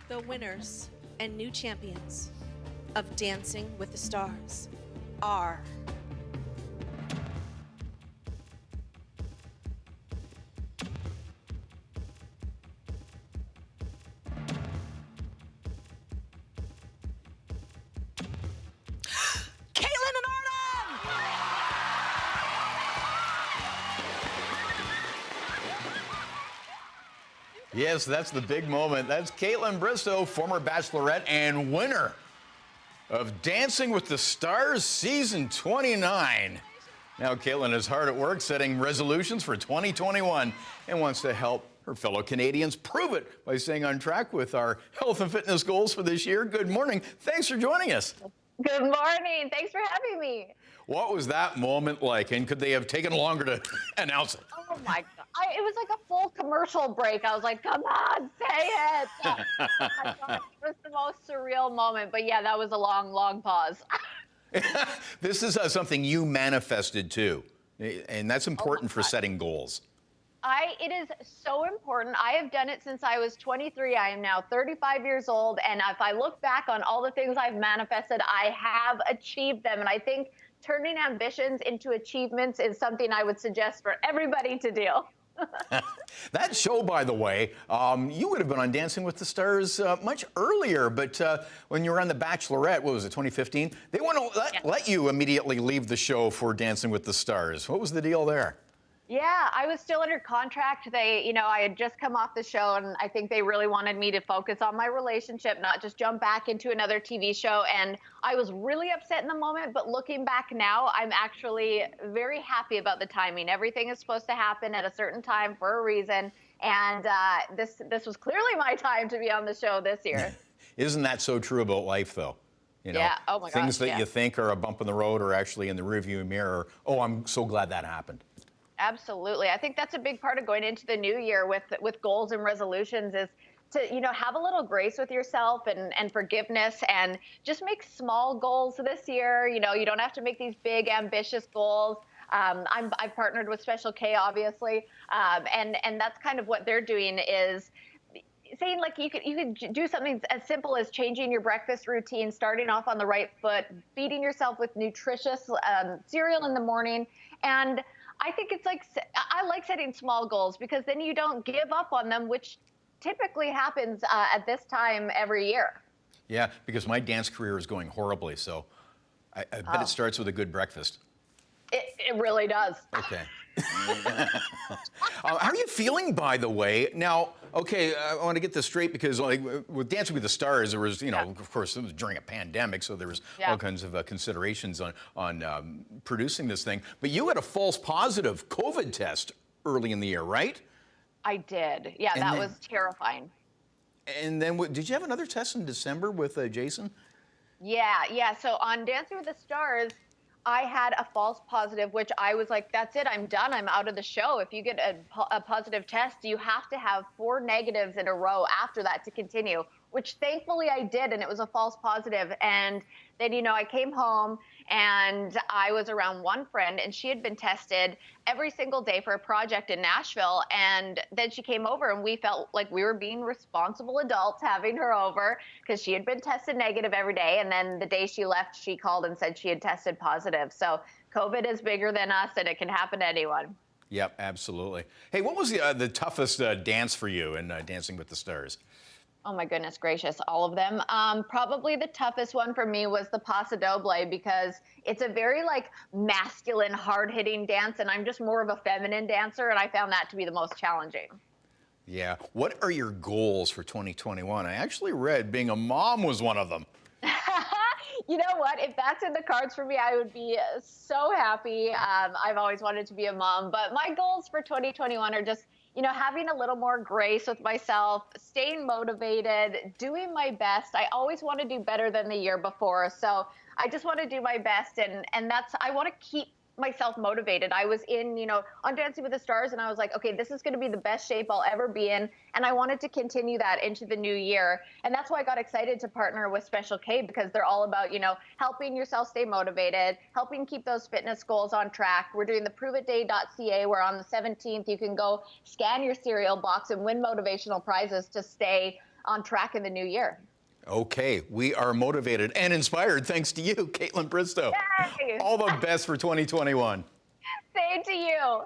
The winners and new champions of Dancing with the Stars are Kaitlyn and Arden! Yes, that's the big moment. That's Kaitlyn Bristowe, former Bachelorette and winner of Dancing with the Stars Season 29. Now Kaitlyn is hard at work setting resolutions for 2021 and wants to help her fellow Canadians prove it by staying on track with our health and fitness goals for this year. Good morning. Thanks for joining us. Good morning. Thanks for having me. What was that moment like, and could they have taken longer to announce it? Oh my God. It was like a full commercial break. I was like, come on, say it. Oh my God. It was the most surreal moment. But yeah, that was a long, long pause. This is something you manifested too, and that's important for God. setting goals. It is so important. I have done it since I was 23. I am now 35 years old. And if I look back on all the things I've manifested, I have achieved them. And I think turning ambitions into achievements is something I would suggest for everybody to do. That show, by the way, you would have been on Dancing with the Stars much earlier, but when you were on The Bachelorette, what was it, 2015? They want to let you immediately leave the show for Dancing with the Stars. What was the deal there? Yeah, I was still under contract. I had just come off the show, and I think they really wanted me to focus on my relationship, not just jump back into another TV show. And I was really upset in the moment, but looking back now, I'm actually very happy about the timing. Everything is supposed to happen at a certain time for a reason. And this was clearly my time to be on the show this year. Isn't that so true about life, though? You know, yeah. Oh my gosh. Things that you think are a bump in the road are actually in the rearview mirror. Oh, I'm so glad that happened. Absolutely. I think that's a big part of going into the new year with goals and resolutions is to, have a little grace with yourself and forgiveness and just make small goals this year. You don't have to make these big, ambitious goals. I've partnered with Special K, obviously. And that's kind of what they're doing is saying like you could do something as simple as changing your breakfast routine, starting off on the right foot, feeding yourself with nutritious cereal in the morning. And I think I like setting small goals because then you don't give up on them, which typically happens at this time every year. Yeah, because my dance career is going horribly, so I bet it starts with a good breakfast. It really does. Okay. How are you feeling, by the way? Now, okay, I want to get this straight because like, with Dancing with the Stars, there was, of course, it was during a pandemic, so there was all kinds of considerations on producing this thing. But you had a false positive COVID test early in the year, right? I did. Yeah, and that was terrifying. And then, did you have another test in December with Jason? Yeah. So on Dancing with the Stars, I had a false positive, which I was like, that's it, I'm done, I'm out of the show. If you get a positive test, you have to have 4 negatives in a row after that to continue, which thankfully I did, and it was a false positive. And then, I came home and I was around one friend, and she had been tested every single day for a project in Nashville. And then she came over, and we felt like we were being responsible adults having her over because she had been tested negative every day. And then the day she left, she called and said she had tested positive. So COVID is bigger than us, and it can happen to anyone. Yep, absolutely. Hey, what was the toughest dance for you in Dancing with the Stars? Oh my goodness gracious, all of them. Probably the toughest one for me was the Paso Doble because it's a very masculine, hard-hitting dance, and I'm just more of a feminine dancer, and I found that to be the most challenging. Yeah. What are your goals for 2021? I actually read being a mom was one of them. You know what? If that's in the cards for me, I would be so happy. I've always wanted to be a mom, but my goals for 2021 are just having a little more grace with myself, staying motivated, doing my best. I always want to do better than the year before. So I just want to do my best. And I want to keep myself motivated. I was on Dancing with the Stars, and I was like, okay, this is going to be the best shape I'll ever be in. And I wanted to continue that into the new year. And that's why I got excited to partner with Special K because they're all about, helping yourself stay motivated, helping keep those fitness goals on track. We're doing the proveitday.ca where on the 17th you can go scan your cereal box and win motivational prizes to stay on track in the new year. Okay, we are motivated and inspired thanks to you, Kaitlyn Bristowe. Yay! All the best for 2021. Same to you.